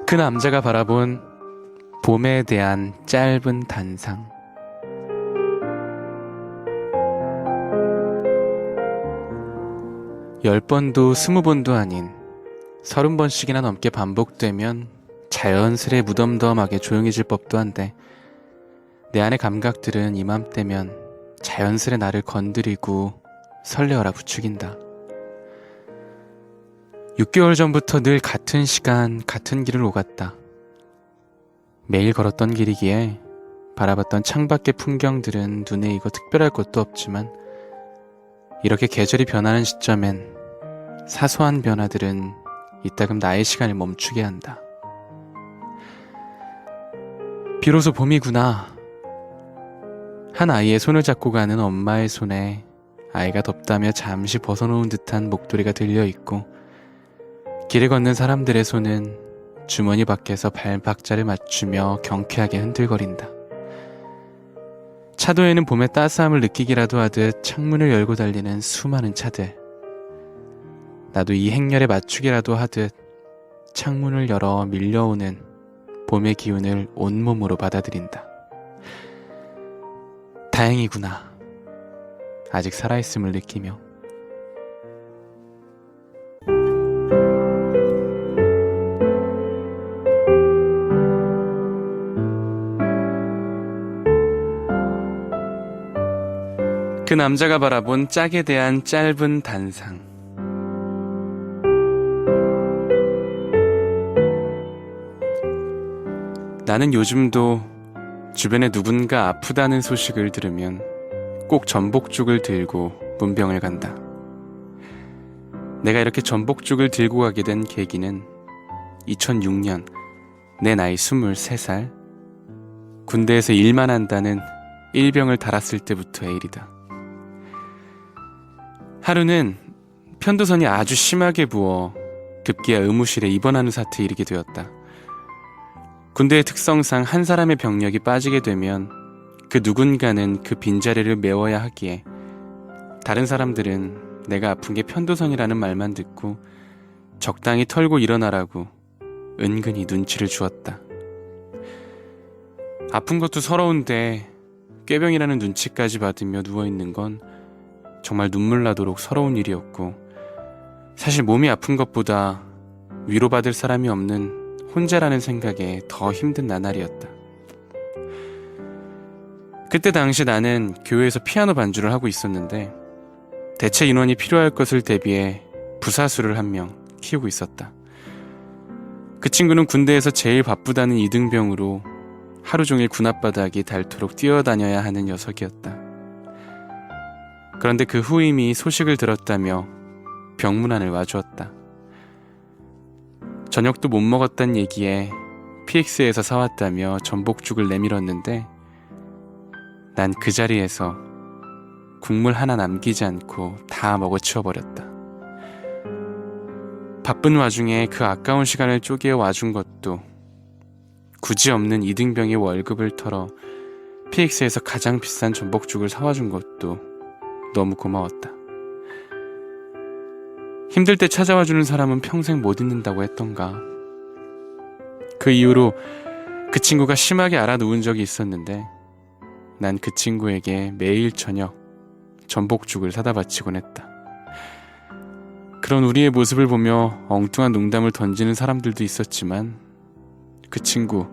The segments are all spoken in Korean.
그 남자가 바라본 봄에 대한 짧은 단상. 열 번도 20번도 아닌 30번씩이나 넘게 반복되면 자연스레 무덤덤하게 조용해질 법도 한데, 내 안의 감각들은 이맘때면 자연스레 나를 건드리고 설레어라 부추긴다. 6개월 전부터 늘 같은 시간 같은 길을 오갔다. 매일 걸었던 길이기에 바라봤던 창밖의 풍경들은 눈에 익어 특별할 것도 없지만, 이렇게 계절이 변하는 시점엔 사소한 변화들은 이따금 나의 시간을 멈추게 한다. 비로소 봄이구나. 한 아이의 손을 잡고 가는 엄마의 손에 아이가 덥다며 잠시 벗어놓은 듯한 목도리가 들려있고, 길을 걷는 사람들의 손은 주머니 밖에서 발박자를 맞추며 경쾌하게 흔들거린다. 차도에는 봄의 따스함을 느끼기라도 하듯 창문을 열고 달리는 수많은 차들. 나도 이 행렬에 맞추기라도 하듯 창문을 열어 밀려오는 봄의 기운을 온몸으로 받아들인다. 다행이구나. 아직 살아있음을 느끼며. 그 남자가 바라본 짝에 대한 짧은 단상. 나는 요즘도 주변에 누군가 아프다는 소식을 들으면 꼭 전복죽을 들고 문병을 간다. 내가 이렇게 전복죽을 들고 가게 된 계기는 2006년 내 나이 23살, 군대에서 일만 한다는 일병을 달았을 때부터의 일이다. 하루는 편도선이 아주 심하게 부어 급기야 의무실에 입원하는 사태에 이르게 되었다. 군대의 특성상 한 사람의 병력이 빠지게 되면 그 누군가는 그 빈자리를 메워야 하기에, 다른 사람들은 내가 아픈 게 편도선이라는 말만 듣고 적당히 털고 일어나라고 은근히 눈치를 주었다. 아픈 것도 서러운데 꾀병이라는 눈치까지 받으며 누워있는 건 정말 눈물 나도록 서러운 일이었고, 사실 몸이 아픈 것보다 위로받을 사람이 없는 혼자라는 생각에 더 힘든 나날이었다. 그때 당시 나는 교회에서 피아노 반주를 하고 있었는데, 대체 인원이 필요할 것을 대비해 부사수를 한 명 키우고 있었다. 그 친구는 군대에서 제일 바쁘다는 이등병으로 하루 종일 군 앞바닥이 닳도록 뛰어다녀야 하는 녀석이었다. 그런데 그 후임이 소식을 들었다며 병문안을 와주었다. 저녁도 못 먹었단 얘기에 PX에서 사왔다며 전복죽을 내밀었는데, 난 그 자리에서 국물 하나 남기지 않고 다 먹어치워버렸다. 바쁜 와중에 그 아까운 시간을 쪼개어 와준 것도, 굳이 없는 이등병의 월급을 털어 PX에서 가장 비싼 전복죽을 사와준 것도 너무 고마웠다. 힘들 때 찾아와주는 사람은 평생 못 잊는다고 했던가. 그 이후로 그 친구가 심하게 알아놓은 적이 있었는데, 난 그 친구에게 매일 저녁 전복죽을 사다 바치곤 했다. 그런 우리의 모습을 보며 엉뚱한 농담을 던지는 사람들도 있었지만, 그 친구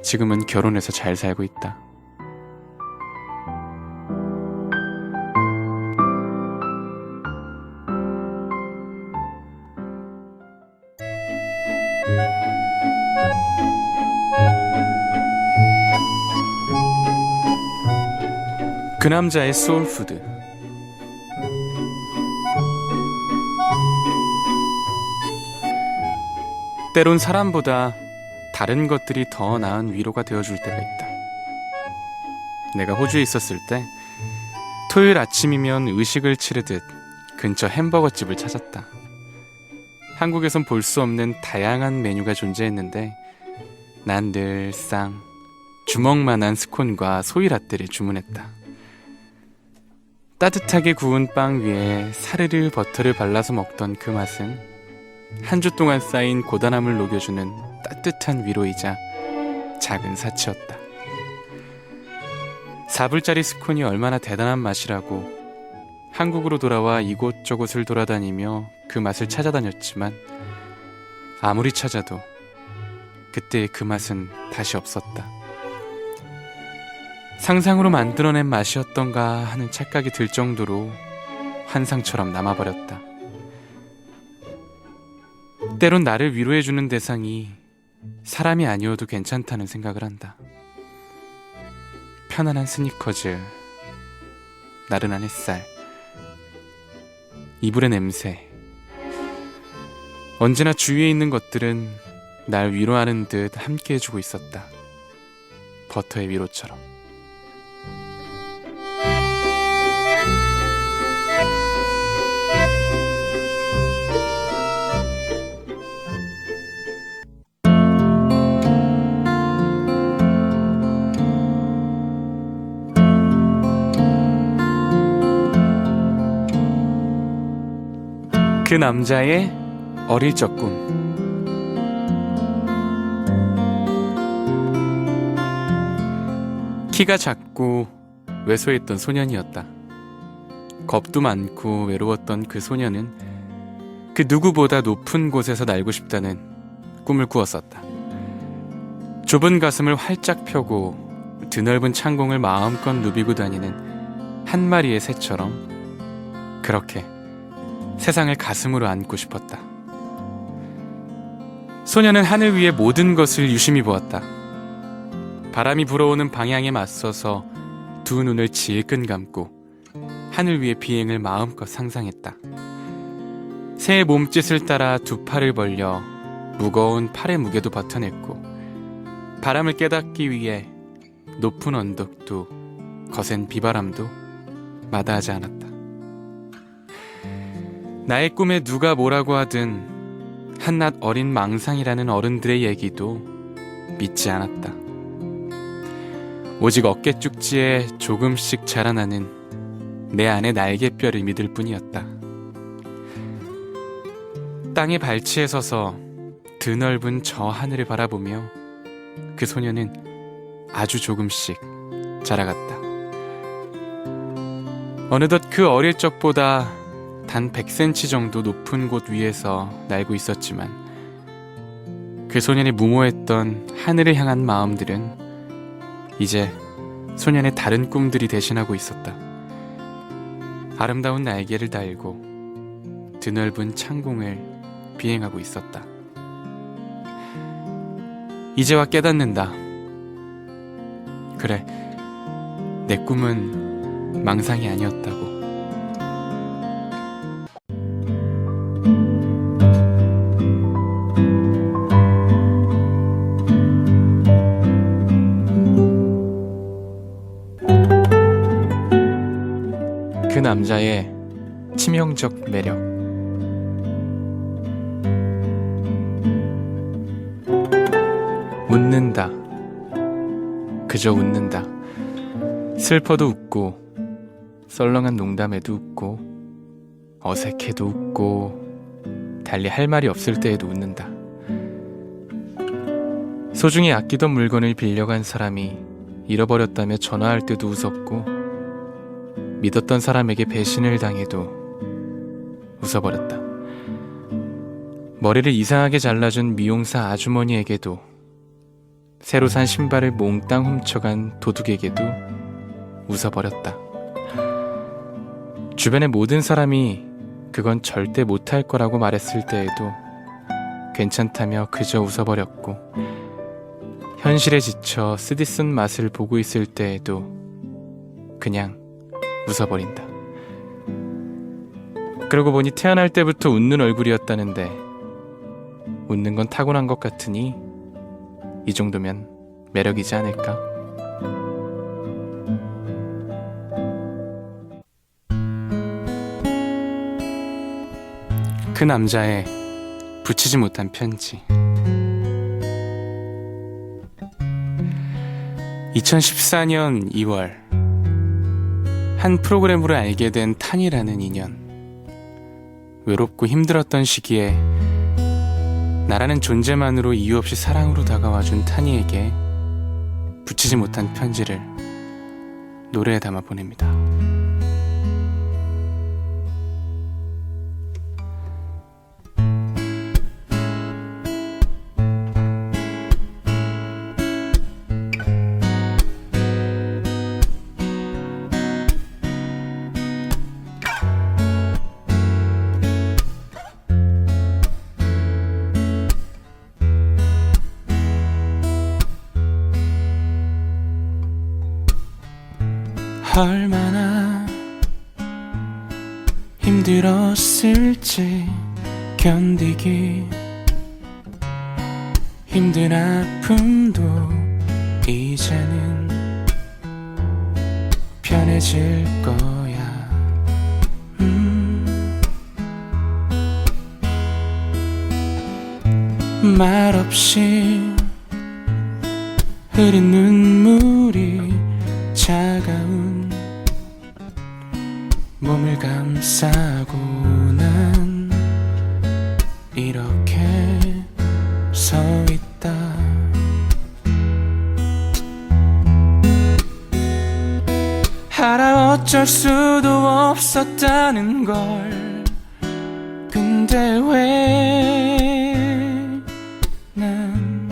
지금은 결혼해서 잘 살고 있다. 그 남자의 소울푸드. 때론 사람보다 다른 것들이 더 나은 위로가 되어줄 때가 있다. 내가 호주에 있었을 때 토요일 아침이면 의식을 치르듯 근처 햄버거집을 찾았다. 한국에선 볼 수 없는 다양한 메뉴가 존재했는데, 난 늘상 주먹만한 스콘과 소이라떼를 주문했다. 따뜻하게 구운 빵 위에 사르르 버터를 발라서 먹던 그 맛은 한 주 동안 쌓인 고단함을 녹여주는 따뜻한 위로이자 작은 사치였다. 4불짜리 스콘이 얼마나 대단한 맛이라고 한국으로 돌아와 이곳저곳을 돌아다니며 그 맛을 찾아다녔지만 아무리 찾아도 그때의 그 맛은 다시 없었다. 상상으로 만들어낸 맛이었던가 하는 착각이 들 정도로 환상처럼 남아버렸다. 때론 나를 위로해주는 대상이 사람이 아니어도 괜찮다는 생각을 한다. 편안한 스니커즈, 나른한 햇살, 이불의 냄새. 언제나 주위에 있는 것들은 날 위로하는 듯 함께 해주고 있었다. 버터의 위로처럼. 그 남자의 어릴 적 꿈. 키가 작고 왜소했던 소년이었다. 겁도 많고 외로웠던 그 소년은 그 누구보다 높은 곳에서 날고 싶다는 꿈을 꾸었었다. 좁은 가슴을 활짝 펴고 드넓은 창공을 마음껏 누비고 다니는 한 마리의 새처럼 그렇게 세상을 가슴으로 안고 싶었다. 소녀는 하늘 위의 모든 것을 유심히 보았다. 바람이 불어오는 방향에 맞서서 두 눈을 질끈 감고 하늘 위의 비행을 마음껏 상상했다. 새의 몸짓을 따라 두 팔을 벌려 무거운 팔의 무게도 버텨냈고 바람을 깨닫기 위해 높은 언덕도 거센 비바람도 마다하지 않았다. 나의 꿈에 누가 뭐라고 하든 한낱 어린 망상이라는 어른들의 얘기도 믿지 않았다. 오직 어깨-쭉지에 조금씩 자라나는 내 안의 날개뼈를 믿을 뿐이었다. 땅에 발치에 서서 드넓은 저 하늘을 바라보며 그 소녀는 아주 조금씩 자라갔다. 어느덧 그 어릴 적보다 단 100cm 정도 높은 곳 위에서 날고 있었지만 그 소년의 무모했던 하늘을 향한 마음들은 이제 소년의 다른 꿈들이 대신하고 있었다. 아름다운 날개를 달고 드넓은 창공을 비행하고 있었다. 이제와 깨닫는다. 그래, 내 꿈은 망상이 아니었다고. 그 남자의 치명적 매력. 웃는다. 그저 웃는다. 슬퍼도 웃고 썰렁한 농담에도 웃고 어색해도 웃고 달리 할 말이 없을 때에도 웃는다. 소중히 아끼던 물건을 빌려간 사람이 잃어버렸다며 전화할 때도 웃었고 믿었던 사람에게 배신을 당해도 웃어버렸다. 머리를 이상하게 잘라준 미용사 아주머니에게도 새로 산 신발을 몽땅 훔쳐간 도둑에게도 웃어버렸다. 주변의 모든 사람이 그건 절대 못할 거라고 말했을 때에도 괜찮다며 그저 웃어버렸고 현실에 지쳐 쓰디쓴 맛을 보고 있을 때에도 그냥 웃어버린다. 그러고 보니 태어날 때부터 웃는 얼굴이었다는데 웃는 건 타고난 것 같으니 이 정도면 매력이지 않을까? 그 남자의 붙이지 못한 편지. 2014년 2월 한 프로그램으로 알게 된 탄이라는 인연. 외롭고 힘들었던 시기에 나라는 존재만으로 이유 없이 사랑으로 다가와준 타니에게 붙이지 못한 편지를 노래에 담아 보냅니다. 얼마나 힘들었을지 견디기 힘든 아픔도 이제는 편해질 거야. 말없이 흐린 눈물이 차가운 몸을 감싸고 난 이렇게 서 있다. 알아 어쩔 수도 없었다는 걸. 근데 왜 난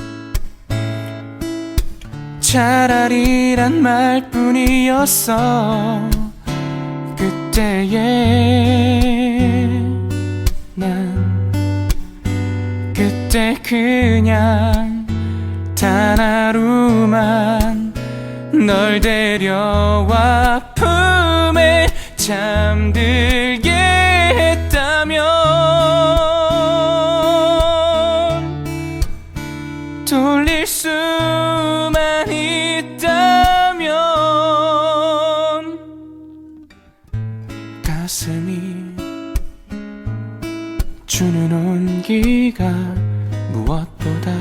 차라리란 말뿐이었어. 그때에 난 그때 그냥 단 하루만 널 데려와 품에 잠들게 했다면 돌릴 수만 있다면 가슴이 주는 온기가 무엇보다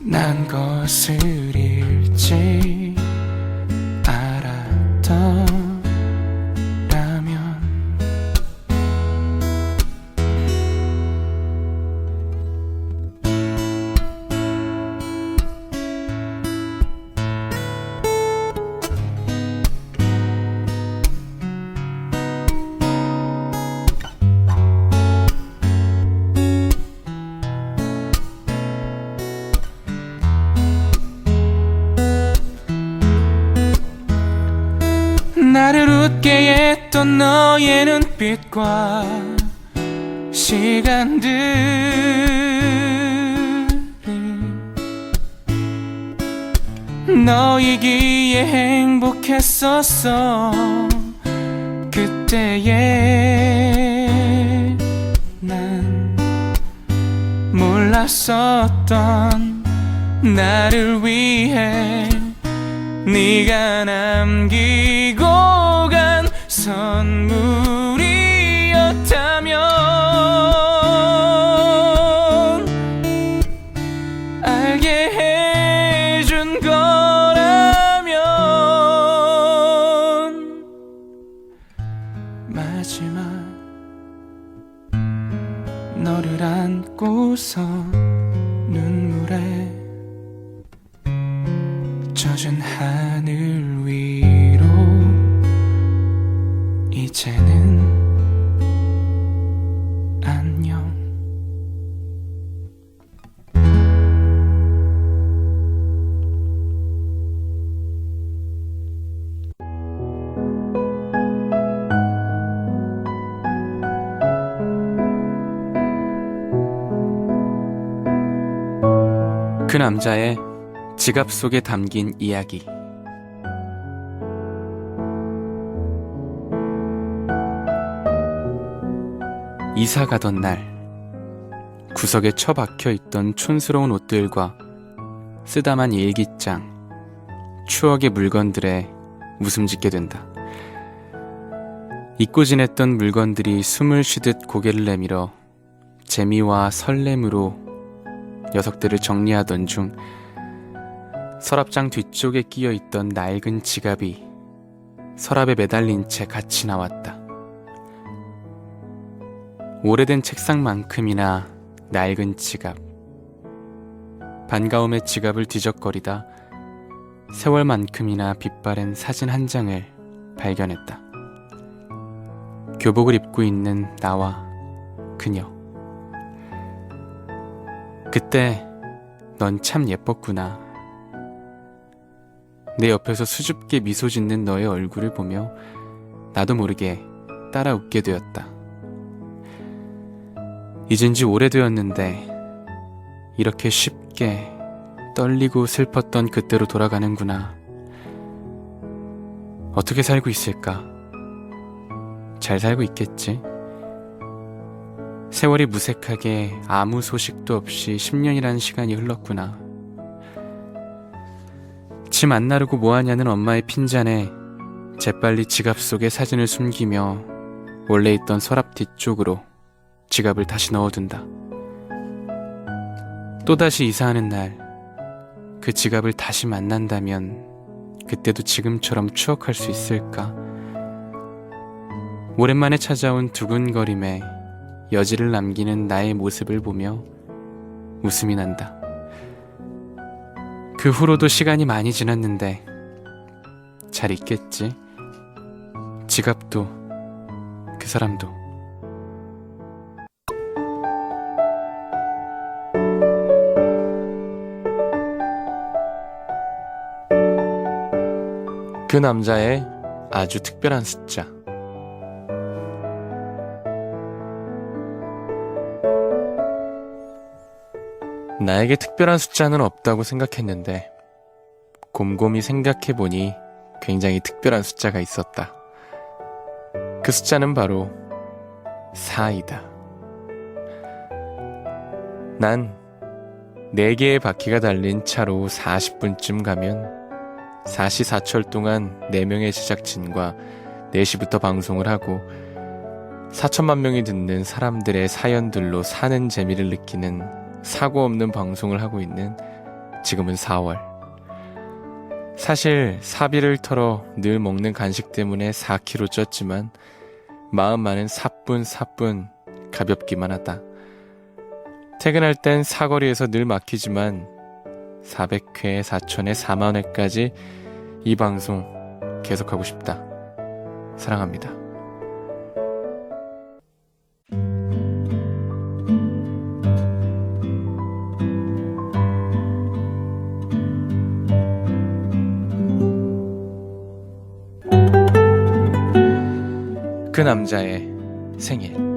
난 것을 잃지 알았더라면 나를 웃게 했던 너의 눈빛과 시간들이 너이기에 행복했었어. 그때에 난 몰랐었던 나를 위해 네가 남기고 간 선물이었다면 알게 해준 거라면 마지막 너를 안고서 눈물에 젖은 하늘 위로 이제는 안녕. 그 남자의 지갑 속에 담긴 이야기. 이사 가던 날, 구석에 처박혀 있던 촌스러운 옷들과 쓰다만 일기장, 추억의 물건들에 웃음 짓게 된다. 잊고 지냈던 물건들이 숨을 쉬듯 고개를 내밀어 재미와 설렘으로 녀석들을 정리하던 중 서랍장 뒤쪽에 끼어 있던 낡은 지갑이 서랍에 매달린 채 같이 나왔다. 오래된 책상만큼이나 낡은 지갑. 반가움에 지갑을 뒤적거리다 세월만큼이나 빛바랜 사진 한 장을 발견했다. 교복을 입고 있는 나와 그녀. 그때 넌 참 예뻤구나. 내 옆에서 수줍게 미소 짓는 너의 얼굴을 보며 나도 모르게 따라 웃게 되었다. 잊은 지 오래되었는데 이렇게 쉽게 떨리고 슬펐던 그때로 돌아가는구나. 어떻게 살고 있을까? 잘 살고 있겠지? 세월이 무색하게 아무 소식도 없이 10년이라는 시간이 흘렀구나. 침 안 나르고 뭐하냐는 엄마의 핀잔에 재빨리 지갑 속에 사진을 숨기며 원래 있던 서랍 뒤쪽으로 지갑을 다시 넣어둔다. 또다시 이사하는 날 그 지갑을 다시 만난다면 그때도 지금처럼 추억할 수 있을까? 오랜만에 찾아온 두근거림에 여지를 남기는 나의 모습을 보며 웃음이 난다. 그 후로도 시간이 많이 지났는데 잘 있겠지? 지갑도 그 사람도. 그 남자의 아주 특별한 숫자. 나에게 특별한 숫자는 없다고 생각했는데 곰곰이 생각해보니 굉장히 특별한 숫자가 있었다. 그 숫자는 바로 4이다. 난 4개의 바퀴가 달린 차로 40분쯤 가면 사시사철 동안 4명의 제작진과 4시부터 방송을 하고 4천만 명이 듣는 사람들의 사연들로 사는 재미를 느끼는 사고 없는 방송을 하고 있는 지금은 4월. 사실 사비를 털어 늘 먹는 간식 때문에 4kg 쪘지만 마음만은 사뿐사뿐 가볍기만 하다. 퇴근할 땐 사거리에서 늘 막히지만 400회, 4,000회, 4만회까지 이 방송 계속하고 싶다. 사랑합니다. 그 남자의 생일.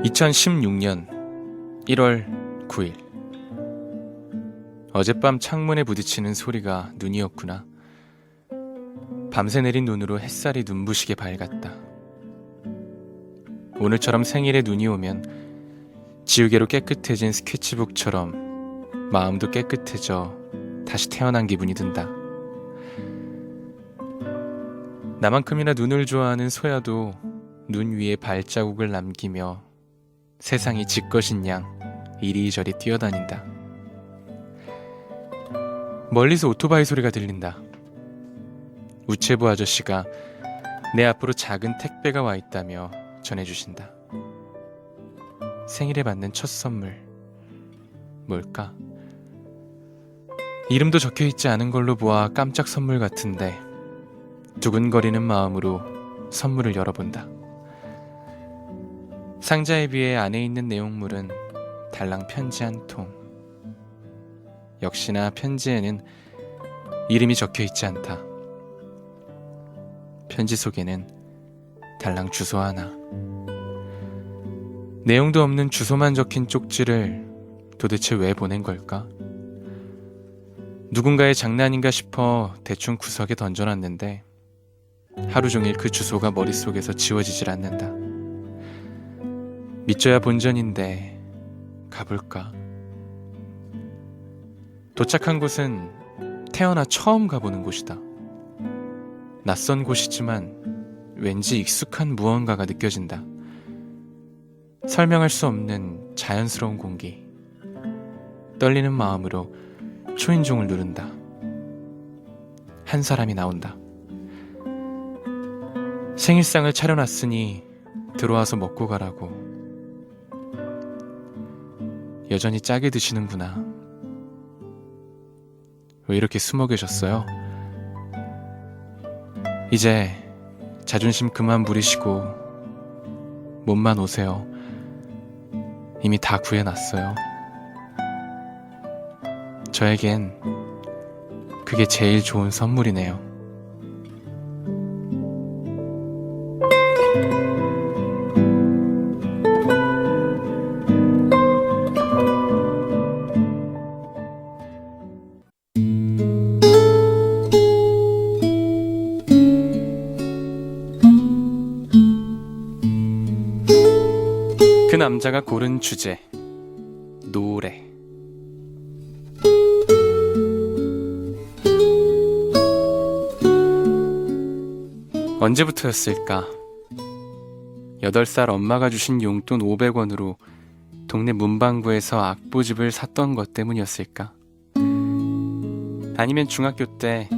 2016년 1월 9일. 어젯밤 창문에 부딪히는 소리가 눈이었구나. 밤새 내린 눈으로 햇살이 눈부시게 밝았다. 오늘처럼 생일에 눈이 오면 지우개로 깨끗해진 스케치북처럼 마음도 깨끗해져 다시 태어난 기분이 든다. 나만큼이나 눈을 좋아하는 소야도 눈 위에 발자국을 남기며 세상이 지 것인 양 이리저리 뛰어다닌다. 멀리서 오토바이 소리가 들린다. 우체부 아저씨가 내 앞으로 작은 택배가 와 있다며 전해주신다. 생일에 받는 첫 선물. 뭘까? 이름도 적혀있지 않은 걸로 보아 깜짝 선물 같은데 두근거리는 마음으로 선물을 열어본다. 상자에 비해 안에 있는 내용물은 달랑 편지 한 통. 역시나 편지에는 이름이 적혀있지 않다. 편지 속에는 달랑 주소 하나. 내용도 없는 주소만 적힌 쪽지를 도대체 왜 보낸 걸까? 누군가의 장난인가 싶어 대충 구석에 던져놨는데 하루 종일 그 주소가 머릿속에서 지워지질 않는다. 믿져야 본전인데 가볼까? 도착한 곳은 태어나 처음 가보는 곳이다. 낯선 곳이지만 왠지 익숙한 무언가가 느껴진다. 설명할 수 없는 자연스러운 공기. 떨리는 마음으로 초인종을 누른다. 한 사람이 나온다. 생일상을 차려놨으니 들어와서 먹고 가라고. 여전히 짜게 드시는구나. 왜 이렇게 숨어 계셨어요? 이제 자존심 그만 부리시고 몸만 오세요. 이미 다 구해놨어요. 저에겐 그게 제일 좋은 선물이네요. 그 남자가 고른 주제, 노래. 언제부터였을까? 8살 엄마가 주신 용돈 500원으로 동네 문방구에서 악보집을 샀던 것 때문이었을까? 아니면 중학교 때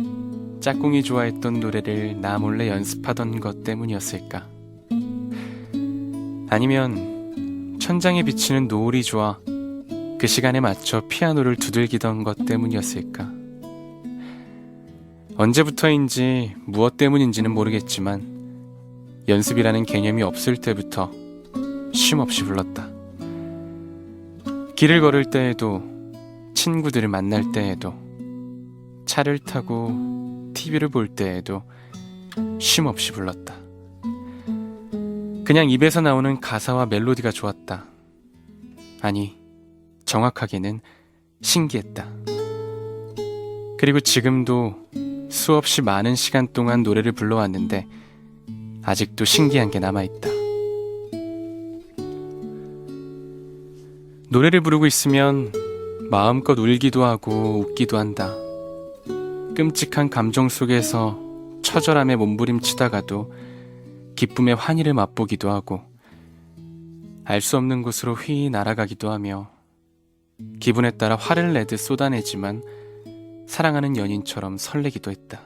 짝꿍이 좋아했던 노래를 나 몰래 연습하던 것 때문이었을까? 아니면 천장에 비치는 노을이 좋아 그 시간에 맞춰 피아노를 두들기던 것 때문이었을까? 언제부터인지 무엇 때문인지는 모르겠지만 연습이라는 개념이 없을 때부터 쉼없이 불렀다. 길을 걸을 때에도, 친구들을 만날 때에도, 차를 타고 TV를 볼 때에도 쉼없이 불렀다. 그냥 입에서 나오는 가사와 멜로디가 좋았다. 아니, 정확하게는 신기했다. 그리고 지금도 수없이 많은 시간 동안 노래를 불러왔는데 아직도 신기한 게 남아있다. 노래를 부르고 있으면 마음껏 울기도 하고 웃기도 한다. 끔찍한 감정 속에서 처절함에 몸부림치다가도 기쁨의 환희를 맛보기도 하고 알 수 없는 곳으로 휘 날아가기도 하며 기분에 따라 화를 내듯 쏟아내지만 사랑하는 연인처럼 설레기도 했다.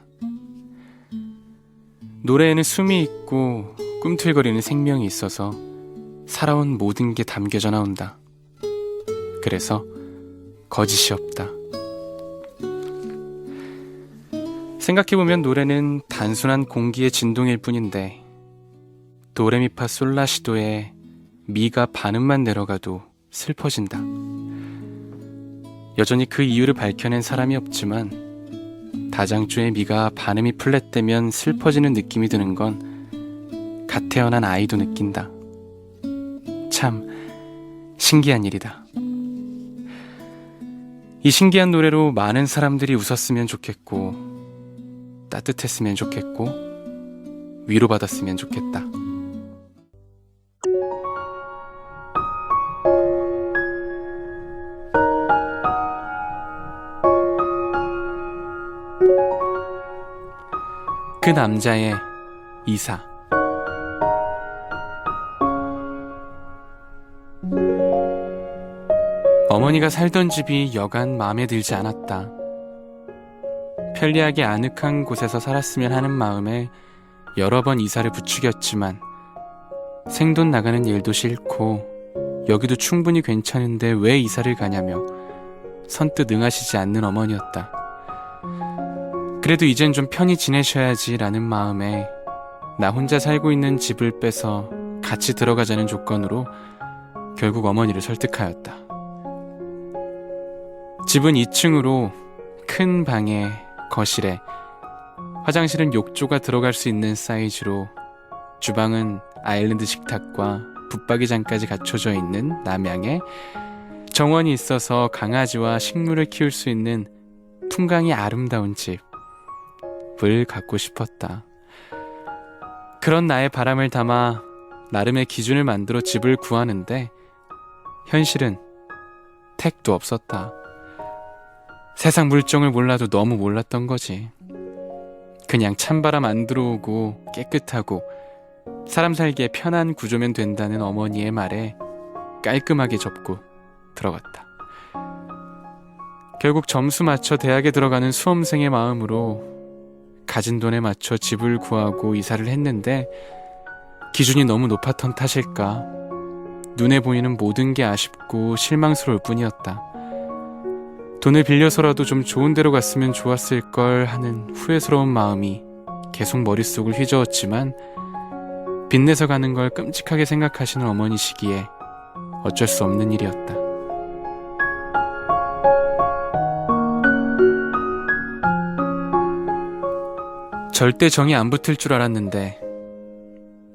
노래에는 숨이 있고 꿈틀거리는 생명이 있어서 살아온 모든 게 담겨져 나온다. 그래서 거짓이 없다. 생각해보면 노래는 단순한 공기의 진동일 뿐인데 도레미파 솔라시도에 미가 반음만 내려가도 슬퍼진다. 여전히 그 이유를 밝혀낸 사람이 없지만 다장주의 미가 반음이 플랫되면 슬퍼지는 느낌이 드는 건 갓 태어난 아이도 느낀다. 참 신기한 일이다. 이 신기한 노래로 많은 사람들이 웃었으면 좋겠고 따뜻했으면 좋겠고 위로받았으면 좋겠다. 그 남자의 이사. 어머니가 살던 집이 여간 마음에 들지 않았다. 편리하게 아늑한 곳에서 살았으면 하는 마음에 여러 번 이사를 부추겼지만 생돈 나가는 일도 싫고 여기도 충분히 괜찮은데 왜 이사를 가냐며 선뜻 응하시지 않는 어머니였다. 그래도 이젠 좀 편히 지내셔야지 라는 마음에 나 혼자 살고 있는 집을 빼서 같이 들어가자는 조건으로 결국 어머니를 설득하였다. 집은 2층으로 큰 방에 거실에 화장실은 욕조가 들어갈 수 있는 사이즈로 주방은 아일랜드 식탁과 붙박이장까지 갖춰져 있는 남양에 정원이 있어서 강아지와 식물을 키울 수 있는 풍광이 아름다운 집을 갖고 싶었다. 그런 나의 바람을 담아 나름의 기준을 만들어 집을 구하는데 현실은 택도 없었다. 세상 물정을 몰라도 너무 몰랐던 거지. 그냥 찬바람 안 들어오고 깨끗하고 사람 살기에 편한 구조면 된다는 어머니의 말에 깔끔하게 접고 들어갔다. 결국 점수 맞춰 대학에 들어가는 수험생의 마음으로 가진 돈에 맞춰 집을 구하고 이사를 했는데 기준이 너무 높았던 탓일까 눈에 보이는 모든 게 아쉽고 실망스러울 뿐이었다. 돈을 빌려서라도 좀 좋은 데로 갔으면 좋았을 걸 하는 후회스러운 마음이 계속 머릿속을 휘저었지만 빚내서 가는 걸 끔찍하게 생각하시는 어머니시기에 어쩔 수 없는 일이었다. 절대 정이 안 붙을 줄 알았는데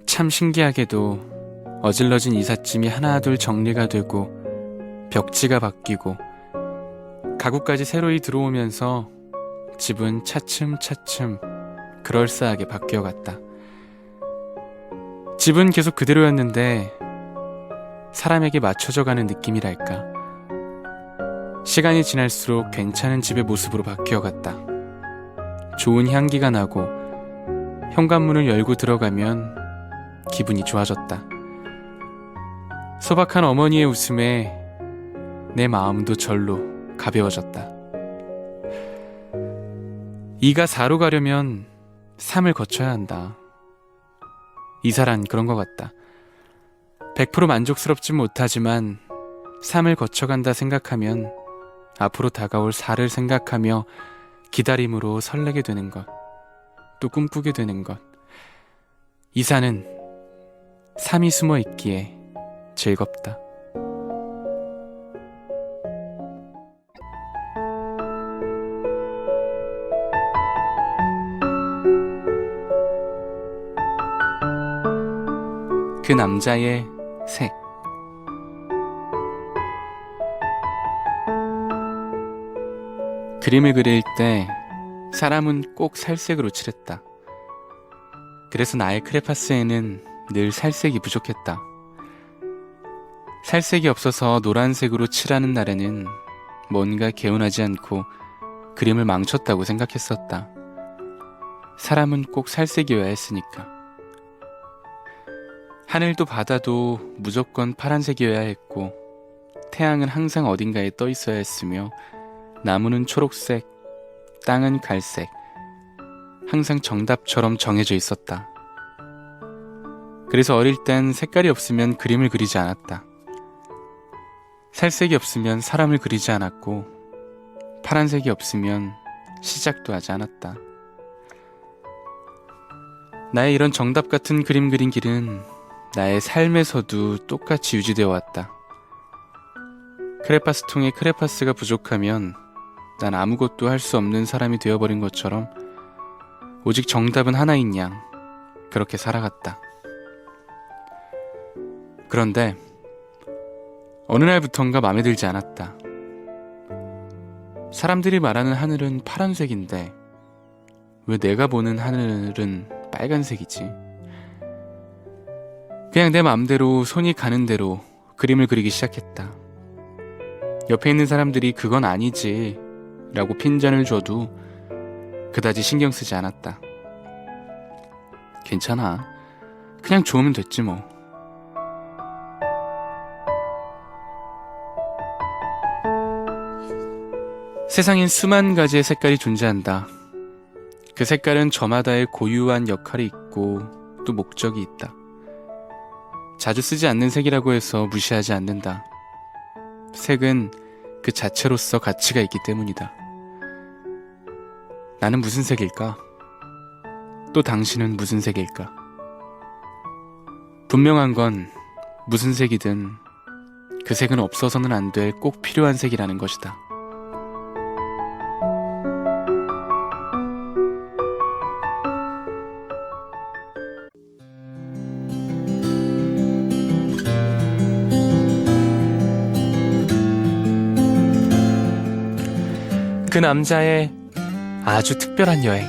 참 신기하게도 어질러진 이삿짐이 하나둘 정리가 되고 벽지가 바뀌고 가구까지 새로이 들어오면서 집은 차츰차츰 그럴싸하게 바뀌어갔다. 집은 계속 그대로였는데 사람에게 맞춰져 가는 느낌이랄까. 시간이 지날수록 괜찮은 집의 모습으로 바뀌어갔다. 좋은 향기가 나고 현관문을 열고 들어가면 기분이 좋아졌다. 소박한 어머니의 웃음에 내 마음도 절로 가벼워졌다. 2가 4로 가려면 3을 거쳐야 한다. 이사란 그런 것 같다. 100% 만족스럽진 못하지만 3을 거쳐간다 생각하면 앞으로 다가올 4를 생각하며 기다림으로 설레게 되는 것, 또 꿈꾸게 되는 것. 이사는 3이 숨어 있기에 즐겁다. 그 남자의 색. 그림을 그릴 때 사람은 꼭 살색으로 칠했다. 그래서 나의 크레파스에는 늘 살색이 부족했다. 살색이 없어서 노란색으로 칠하는 날에는 뭔가 개운하지 않고 그림을 망쳤다고 생각했었다. 사람은 꼭 살색이어야 했으니까. 하늘도 바다도 무조건 파란색이어야 했고 태양은 항상 어딘가에 떠 있어야 했으며 나무는 초록색, 땅은 갈색, 항상 정답처럼 정해져 있었다. 그래서 어릴 땐 색깔이 없으면 그림을 그리지 않았다. 살색이 없으면 사람을 그리지 않았고 파란색이 없으면 시작도 하지 않았다. 나의 이런 정답 같은 그림 그린 길은 나의 삶에서도 똑같이 유지되어 왔다. 크레파스통에 크레파스가 부족하면 난 아무것도 할 수 없는 사람이 되어버린 것처럼 오직 정답은 하나인 양 그렇게 살아갔다. 그런데 어느 날부턴가 마음에 들지 않았다. 사람들이 말하는 하늘은 파란색인데 왜 내가 보는 하늘은 빨간색이지? 그냥 내 맘대로 손이 가는 대로 그림을 그리기 시작했다. 옆에 있는 사람들이 그건 아니지 라고 핀잔을 줘도 그다지 신경 쓰지 않았다. 괜찮아. 그냥 좋으면 됐지 뭐. 세상엔 수만 가지의 색깔이 존재한다. 그 색깔은 저마다의 고유한 역할이 있고 또 목적이 있다. 자주 쓰지 않는 색이라고 해서 무시하지 않는다. 색은 그 자체로서 가치가 있기 때문이다. 나는 무슨 색일까? 또 당신은 무슨 색일까? 분명한 건 무슨 색이든 그 색은 없어서는 안 될 꼭 필요한 색이라는 것이다. 그 남자의 아주 특별한 여행.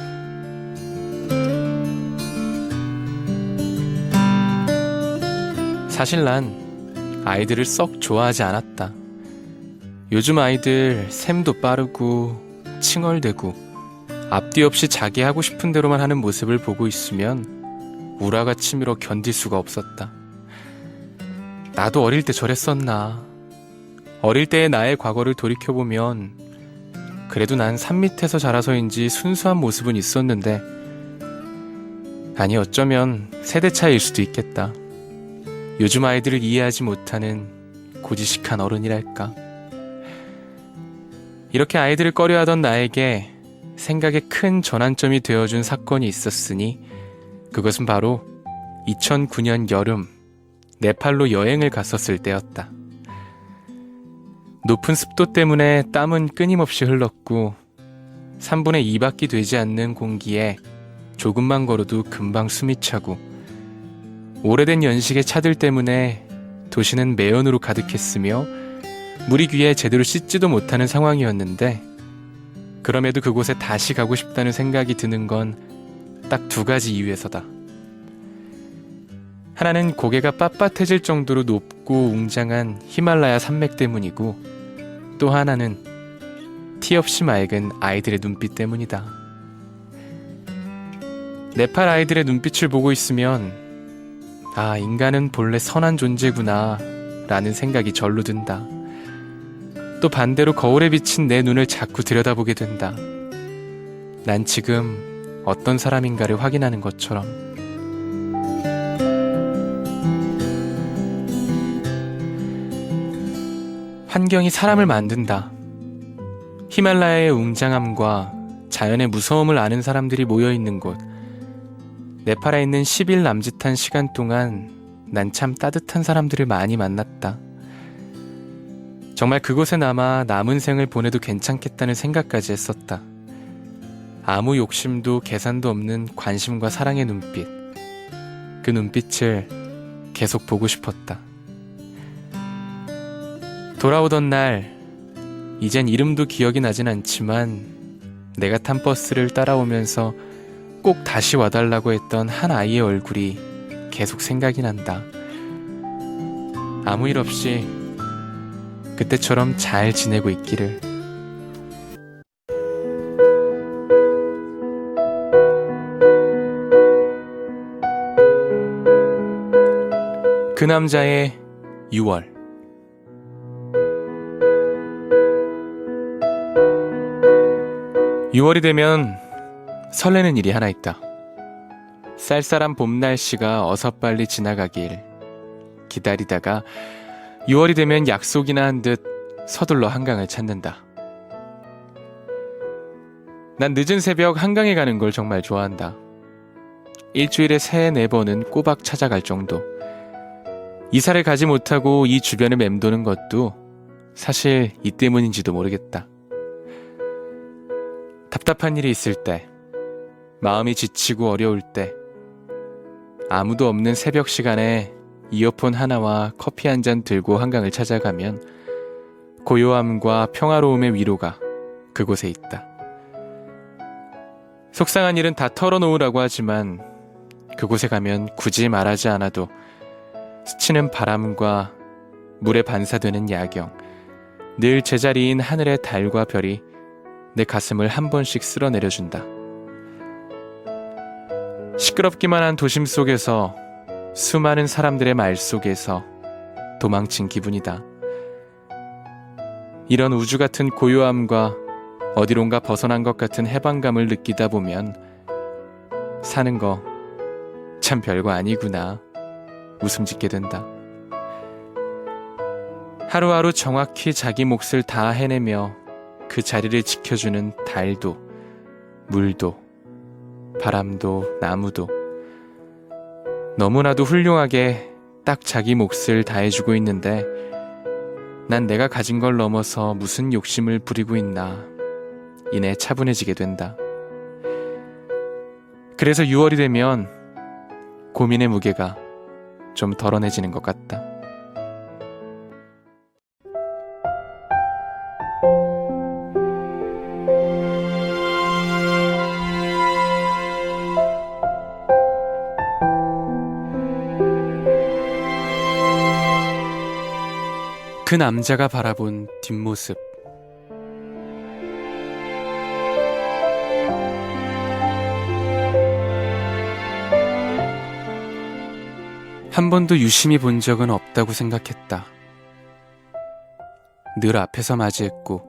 사실 난 아이들을 썩 좋아하지 않았다. 요즘 아이들 셈도 빠르고 칭얼대고 앞뒤 없이 자기 하고 싶은 대로만 하는 모습을 보고 있으면 우라가 치밀어 견딜 수가 없었다. 나도 어릴 때 저랬었나. 어릴 때의 나의 과거를 돌이켜보면 그래도 난 산 밑에서 자라서인지 순수한 모습은 있었는데 아니, 어쩌면 세대 차이일 수도 있겠다. 요즘 아이들을 이해하지 못하는 고지식한 어른이랄까. 이렇게 아이들을 꺼려하던 나에게 생각에 큰 전환점이 되어준 사건이 있었으니 그것은 바로 2009년 여름 네팔로 여행을 갔었을 때였다. 높은 습도 때문에 땀은 끊임없이 흘렀고 3분의 2밖에 되지 않는 공기에 조금만 걸어도 금방 숨이 차고 오래된 연식의 차들 때문에 도시는 매연으로 가득했으며 물이 귀에 제대로 씻지도 못하는 상황이었는데 그럼에도 그곳에 다시 가고 싶다는 생각이 드는 건 딱 두 가지 이유에서다. 하나는 고개가 빳빳해질 정도로 높고 웅장한 히말라야 산맥 때문이고 또 하나는 티 없이 맑은 아이들의 눈빛 때문이다. 네팔 아이들의 눈빛을 보고 있으면 아, 인간은 본래 선한 존재구나 라는 생각이 절로 든다. 또 반대로 거울에 비친 내 눈을 자꾸 들여다보게 된다. 난 지금 어떤 사람인가를 확인하는 것처럼. 환경이 사람을 만든다. 히말라야의 웅장함과 자연의 무서움을 아는 사람들이 모여있는 곳. 네팔에 있는 10일 남짓한 시간 동안 난 참 따뜻한 사람들을 많이 만났다. 정말 그곳에 남아 남은 생을 보내도 괜찮겠다는 생각까지 했었다. 아무 욕심도 계산도 없는 관심과 사랑의 눈빛. 그 눈빛을 계속 보고 싶었다. 돌아오던 날, 이젠 이름도 기억이 나진 않지만 내가 탄 버스를 따라오면서 꼭 다시 와달라고 했던 한 아이의 얼굴이 계속 생각이 난다. 아무 일 없이 그때처럼 잘 지내고 있기를. 그 남자의 6월. (6월이) 되면 설레는 일이 하나 있다. 쌀쌀한 봄 날씨가 어서 빨리 지나가길 기다리다가 6월이 되면 약속이나 한 듯 서둘러 한강을 찾는다. 난 늦은 새벽 한강에 가는 걸 정말 좋아한다. 일주일에 3-4번은 꼬박 찾아갈 정도. 이사를 가지 못하고 이 주변을 맴도는 것도 사실 이 때문인지도 모르겠다. 답답한 일이 있을 때, 마음이 지치고 어려울 때, 아무도 없는 새벽 시간에 이어폰 하나와 커피 한 잔 들고 한강을 찾아가면 고요함과 평화로움의 위로가 그곳에 있다. 속상한 일은 다 털어놓으라고 하지만 그곳에 가면 굳이 말하지 않아도 스치는 바람과 물에 반사되는 야경, 늘 제자리인 하늘의 달과 별이 내 가슴을 한 번씩 쓸어내려준다. 시끄럽기만 한 도심 속에서 수많은 사람들의 말 속에서 도망친 기분이다. 이런 우주 같은 고요함과 어디론가 벗어난 것 같은 해방감을 느끼다 보면 사는 거 참 별거 아니구나 웃음 짓게 된다. 하루하루 정확히 자기 몫을 다 해내며 그 자리를 지켜주는 달도, 물도, 바람도, 나무도 너무나도 훌륭하게 딱 자기 몫을 다해주고 있는데 난 내가 가진 걸 넘어서 무슨 욕심을 부리고 있나 이내 차분해지게 된다. 그래서 6월이 되면 고민의 무게가 좀 덜어내지는 것 같다. 그 남자가 바라본 뒷모습. 한 번도 유심히 본 적은 없다고 생각했다. 늘 앞에서 맞이했고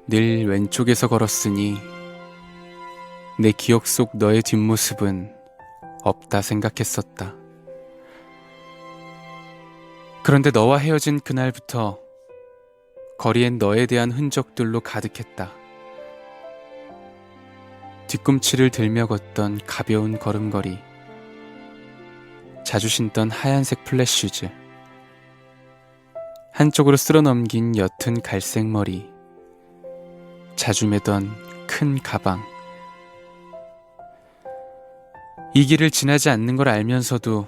늘 왼쪽에서 걸었으니 내 기억 속 너의 뒷모습은 없다 생각했었다. 그런데 너와 헤어진 그날부터 거리엔 너에 대한 흔적들로 가득했다. 뒤꿈치를 들며 걷던 가벼운 걸음걸이, 자주 신던 하얀색 플랫슈즈, 한쪽으로 쓸어넘긴 옅은 갈색 머리, 자주 매던 큰 가방. 이 길을 지나지 않는 걸 알면서도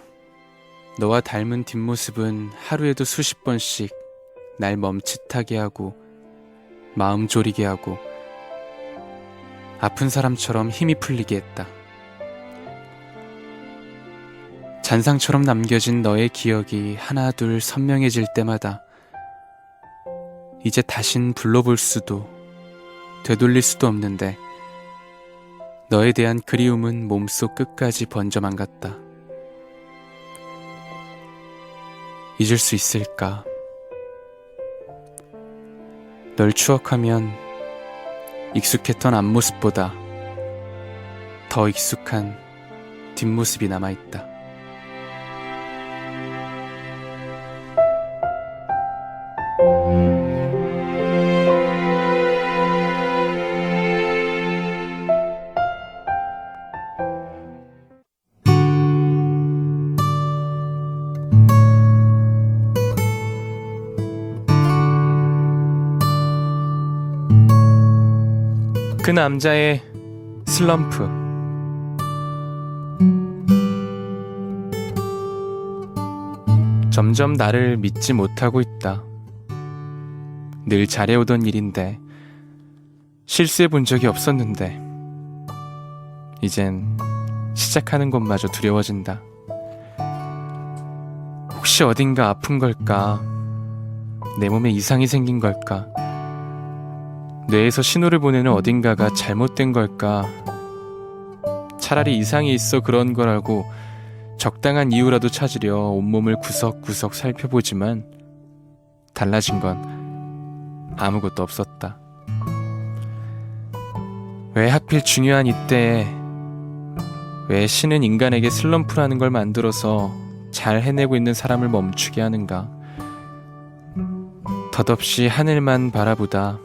너와 닮은 뒷모습은 하루에도 수십 번씩 날 멈칫하게 하고 마음 졸이게 하고 아픈 사람처럼 힘이 풀리게 했다. 잔상처럼 남겨진 너의 기억이 하나둘 선명해질 때마다 이제 다신 불러볼 수도 되돌릴 수도 없는데 너에 대한 그리움은 몸속 끝까지 번져만 갔다. 잊을 수 있을까? 널 추억하면 익숙했던 앞모습보다 더 익숙한 뒷모습이 남아있다. 그 남자의 슬럼프. 점점 나를 믿지 못하고 있다. 늘 잘해오던 일인데, 실수해 본 적이 없었는데 이젠 시작하는 것마저 두려워진다. 혹시 어딘가 아픈 걸까? 내 몸에 이상이 생긴 걸까? 뇌에서 신호를 보내는 어딘가가 잘못된 걸까? 차라리 이상이 있어 그런 거라고 적당한 이유라도 찾으려 온몸을 구석구석 살펴보지만 달라진 건 아무것도 없었다. 왜 하필 중요한 이때에 왜 신은 인간에게 슬럼프라는 걸 만들어서 잘 해내고 있는 사람을 멈추게 하는가? 덧없이 하늘만 바라보다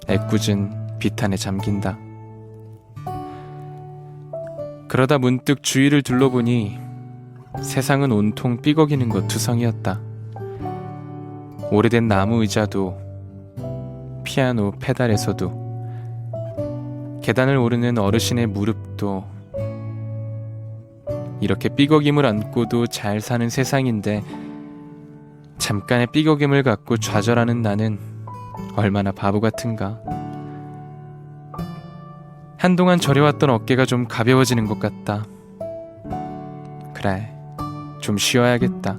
애꿎은 비탄에 잠긴다. 그러다 문득 주위를 둘러보니 세상은 온통 삐걱이는 것 투성이었다. 오래된 나무 의자도, 피아노 페달에서도, 계단을 오르는 어르신의 무릎도, 이렇게 삐걱임을 안고도 잘 사는 세상인데 잠깐의 삐걱임을 갖고 좌절하는 나는 얼마나 바보 같은가. 한동안 저려왔던 어깨가 좀 가벼워지는 것 같다. 그래, 좀 쉬어야겠다.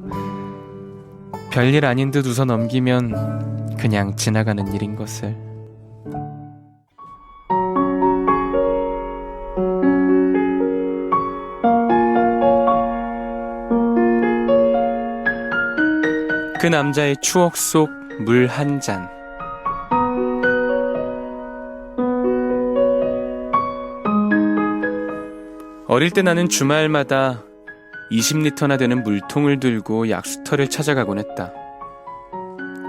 별일 아닌 듯 웃어 넘기면 그냥 지나가는 일인 것을. 그 남자의 추억 속 물 한 잔. 어릴 때 나는 주말마다 20리터나 되는 물통을 들고 약수터를 찾아가곤 했다.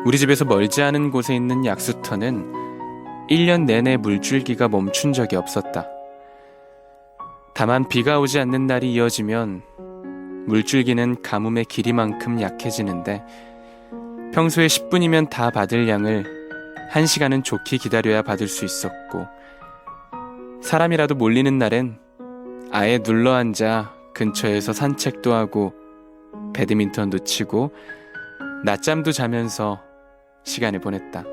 우리 집에서 멀지 않은 곳에 있는 약수터는 1년 내내 물줄기가 멈춘 적이 없었다. 다만 비가 오지 않는 날이 이어지면 물줄기는 가뭄의 길이만큼 약해지는데 평소에 10분이면 다 받을 양을 1시간은 좋게 기다려야 받을 수 있었고, 사람이라도 몰리는 날엔 아예 눌러앉아 근처에서 산책도 하고 배드민턴도 치고 낮잠도 자면서 시간을 보냈다.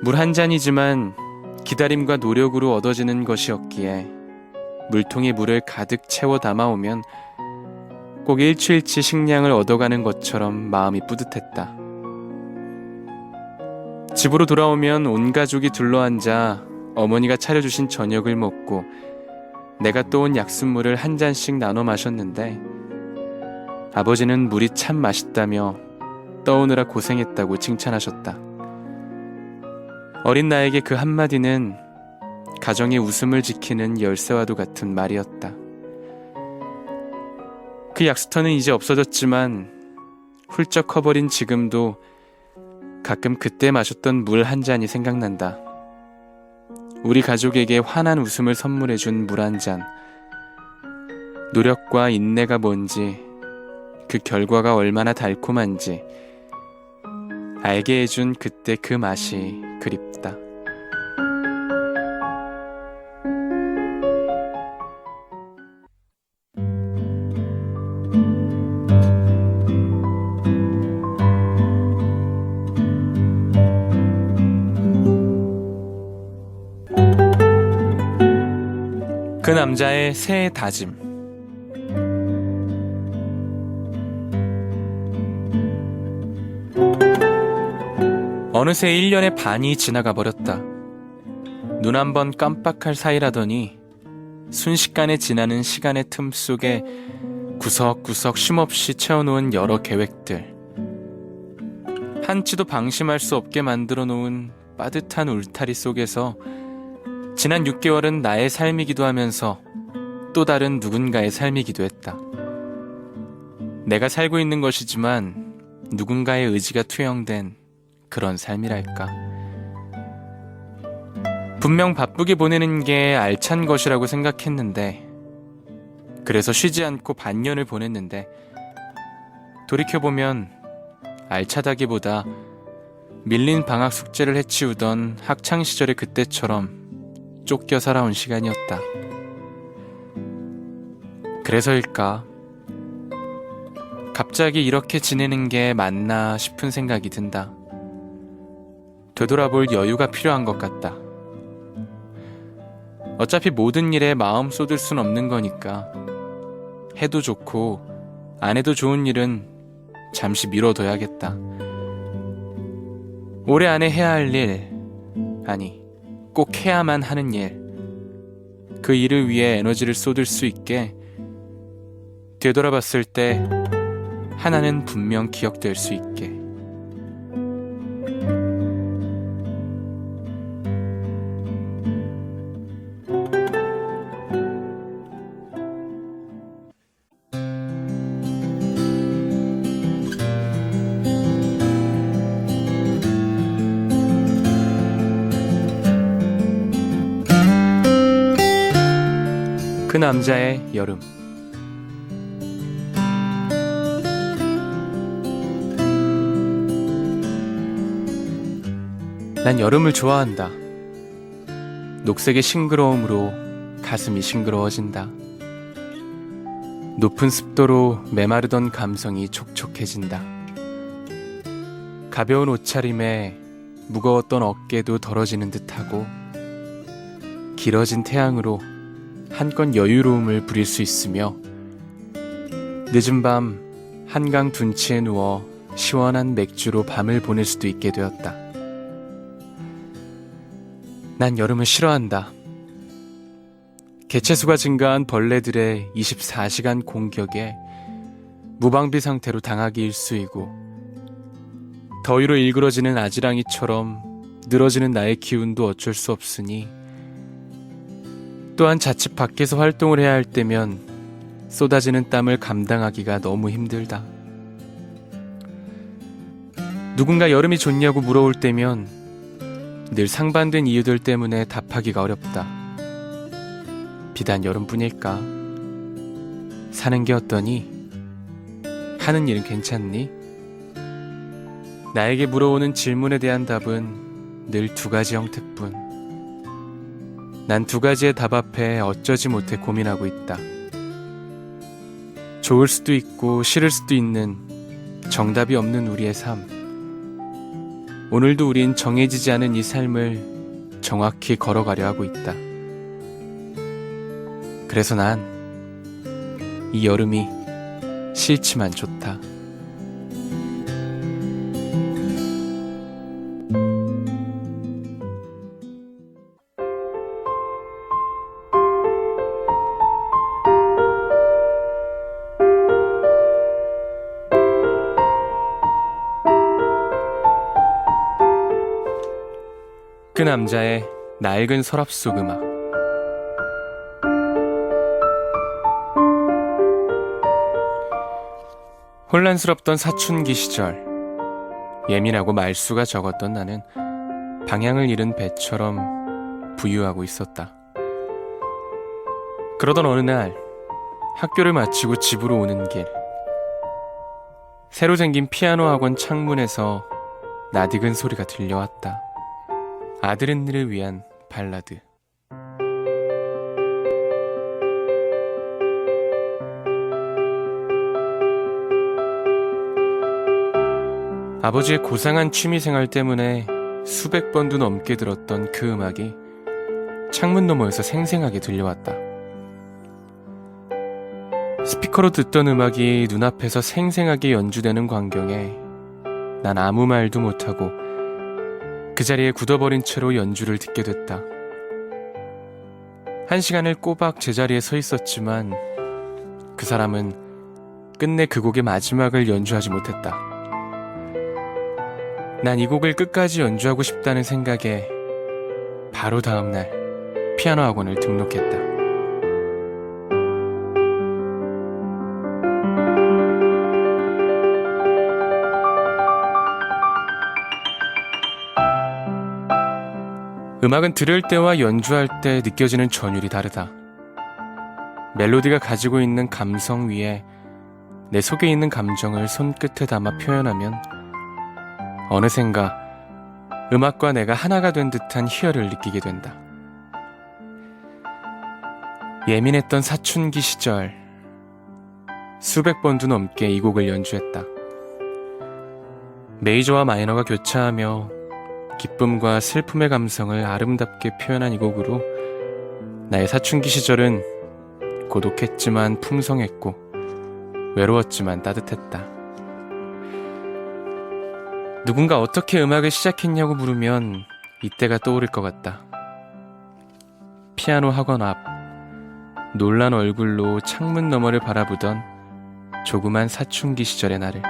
물 한 잔이지만 기다림과 노력으로 얻어지는 것이었기에 물통에 물을 가득 채워 담아오면 꼭 일주일치 식량을 얻어가는 것처럼 마음이 뿌듯했다. 집으로 돌아오면 온 가족이 둘러앉아 어머니가 차려주신 저녁을 먹고 내가 떠온 약수물을 한 잔씩 나눠 마셨는데 아버지는 물이 참 맛있다며 떠오느라 고생했다고 칭찬하셨다. 어린 나에게 그 한마디는 가정의 웃음을 지키는 열쇠와도 같은 말이었다. 그 약수터는 이제 없어졌지만 훌쩍 커버린 지금도 가끔 그때 마셨던 물 한 잔이 생각난다. 우리 가족에게 환한 웃음을 선물해준 물 한 잔. 노력과 인내가 뭔지, 그 결과가 얼마나 달콤한지 알게 해준 그때 그 맛이 그립다. 그 남자의 새해 다짐. 어느새 1년의 반이 지나가 버렸다. 눈 한 번 깜빡할 사이라더니 순식간에 지나는 시간의 틈 속에 구석구석 쉼없이 채워놓은 여러 계획들, 한치도 방심할 수 없게 만들어 놓은 빠듯한 울타리 속에서 지난 6개월은 나의 삶이기도 하면서 또 다른 누군가의 삶이기도 했다. 내가 살고 있는 것이지만 누군가의 의지가 투영된 그런 삶이랄까. 분명 바쁘게 보내는 게 알찬 것이라고 생각했는데, 그래서 쉬지 않고 반년을 보냈는데, 돌이켜보면 알차다기보다 밀린 방학 숙제를 해치우던 학창시절의 그때처럼 쫓겨 살아온 시간이었다. 그래서일까? 갑자기 이렇게 지내는 게 맞나 싶은 생각이 든다. 되돌아볼 여유가 필요한 것 같다. 어차피 모든 일에 마음 쏟을 순 없는 거니까 해도 좋고 안 해도 좋은 일은 잠시 미뤄둬야겠다. 올해 안에 해야 할 일, 아니 꼭 해야만 하는 일, 그 일을 위해 에너지를 쏟을 수 있게 되돌아봤을 때 하나는 분명 기억될 수 있게. 그 남자의 여름. 난 여름을 좋아한다. 녹색의 싱그러움으로 가슴이 싱그러워진다. 높은 습도로 메마르던 감성이 촉촉해진다. 가벼운 옷차림에 무거웠던 어깨도 덜어지는 듯하고, 길어진 태양으로 한껏 여유로움을 부릴 수 있으며, 늦은 밤 한강 둔치에 누워 시원한 맥주로 밤을 보낼 수도 있게 되었다. 난 여름을 싫어한다. 개체수가 증가한 벌레들의 24시간 공격에 무방비 상태로 당하기 일쑤이고, 더위로 일그러지는 아지랑이처럼 늘어지는 나의 기운도 어쩔 수 없으니, 또한 자칫 밖에서 활동을 해야 할 때면 쏟아지는 땀을 감당하기가 너무 힘들다. 누군가 여름이 좋냐고 물어올 때면 늘 상반된 이유들 때문에 답하기가 어렵다. 비단 여름뿐일까? 사는 게 어떠니? 하는 일은 괜찮니? 나에게 물어오는 질문에 대한 답은 늘 두 가지 형태뿐. 난 두 가지의 답 앞에 어쩌지 못해 고민하고 있다. 좋을 수도 있고 싫을 수도 있는 정답이 없는 우리의 삶. 오늘도 우린 정해지지 않은 이 삶을 정확히 걸어가려 하고 있다. 그래서 난 이 여름이 싫지만 좋다. 그 남자의 낡은 서랍 속 음악. 혼란스럽던 사춘기 시절, 예민하고 말수가 적었던 나는 방향을 잃은 배처럼 부유하고 있었다. 그러던 어느 날 학교를 마치고 집으로 오는 길, 새로 생긴 피아노 학원 창문에서 낯익은 소리가 들려왔다. 아드렛들을 위한 발라드. 아버지의 고상한 취미생활 때문에 수백 번도 넘게 들었던 그 음악이 창문 너머에서 생생하게 들려왔다. 스피커로 듣던 음악이 눈앞에서 생생하게 연주되는 광경에 난 아무 말도 못하고 그 자리에 굳어버린 채로 연주를 듣게 됐다. 1시간을 꼬박 제자리에 서 있었지만 그 사람은 끝내 그 곡의 마지막을 연주하지 못했다. 난 이 곡을 끝까지 연주하고 싶다는 생각에 바로 다음날 피아노 학원을 등록했다. 음악은 들을 때와 연주할 때 느껴지는 전율이 다르다. 멜로디가 가지고 있는 감성 위에 내 속에 있는 감정을 손끝에 담아 표현하면 어느샌가 음악과 내가 하나가 된 듯한 희열을 느끼게 된다. 예민했던 사춘기 시절, 수백 번도 넘게 이 곡을 연주했다. 메이저와 마이너가 교차하며 기쁨과 슬픔의 감성을 아름답게 표현한 이 곡으로 나의 사춘기 시절은 고독했지만 풍성했고 외로웠지만 따뜻했다. 누군가 어떻게 음악을 시작했냐고 물으면 이때가 떠오를 것 같다. 피아노 학원 앞, 놀란 얼굴로 창문 너머를 바라보던 조그만 사춘기 시절의 나를.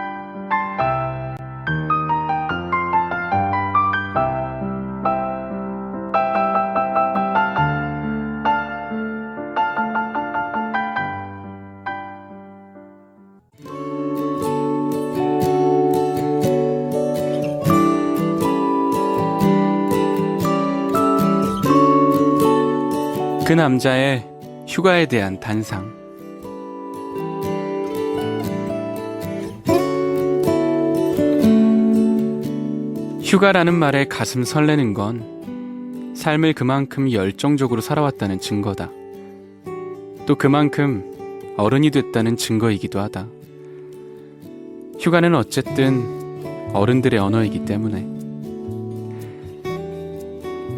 그 남자의 휴가에 대한 단상. 휴가라는 말에 가슴 설레는 건 삶을 그만큼 열정적으로 살아왔다는 증거다. 또 그만큼 어른이 됐다는 증거이기도 하다. 휴가는 어쨌든 어른들의 언어이기 때문에.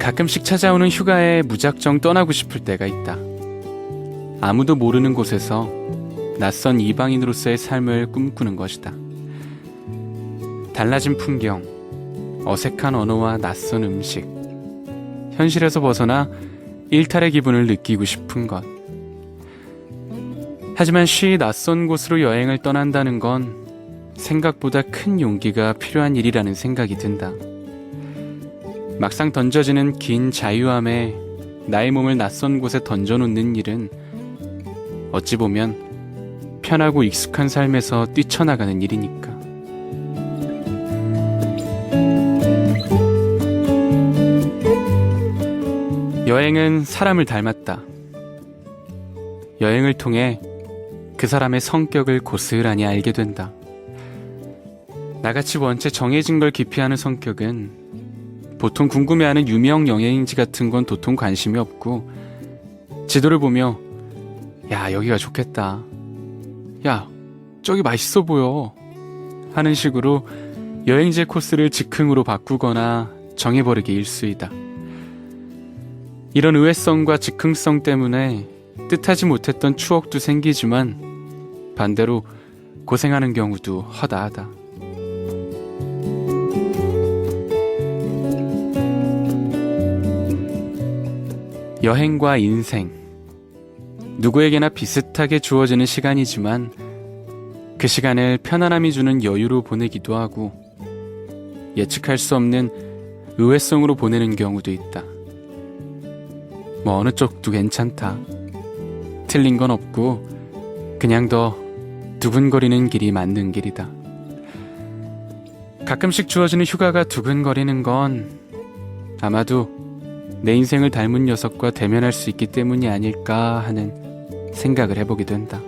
가끔씩 찾아오는 휴가에 무작정 떠나고 싶을 때가 있다. 아무도 모르는 곳에서 낯선 이방인으로서의 삶을 꿈꾸는 것이다. 달라진 풍경, 어색한 언어와 낯선 음식, 현실에서 벗어나 일탈의 기분을 느끼고 싶은 것. 하지만 쉬이 낯선 곳으로 여행을 떠난다는 건 생각보다 큰 용기가 필요한 일이라는 생각이 든다. 막상 던져지는 긴 자유함에 나의 몸을 낯선 곳에 던져놓는 일은 어찌 보면 편하고 익숙한 삶에서 뛰쳐나가는 일이니까. 여행은 사람을 닮았다. 여행을 통해 그 사람의 성격을 고스란히 알게 된다. 나같이 원체 정해진 걸 기피하는 성격은 보통 궁금해하는 유명 여행지 같은 건 도통 관심이 없고, 지도를 보며 야, 여기가 좋겠다, 야, 저기 맛있어 보여 하는 식으로 여행지의 코스를 즉흥으로 바꾸거나 정해버리기 일쑤이다. 이런 의외성과 즉흥성 때문에 뜻하지 못했던 추억도 생기지만 반대로 고생하는 경우도 허다하다. 여행과 인생, 누구에게나 비슷하게 주어지는 시간이지만 그 시간을 편안함이 주는 여유로 보내기도 하고 예측할 수 없는 의외성으로 보내는 경우도 있다. 어느 쪽도 괜찮다. 틀린 건 없고 그냥 더 두근거리는 길이 맞는 길이다. 가끔씩 주어지는 휴가가 두근거리는 건 아마도 내 인생을 닮은 녀석과 대면할 수 있기 때문이 아닐까 하는 생각을 해보게 된다.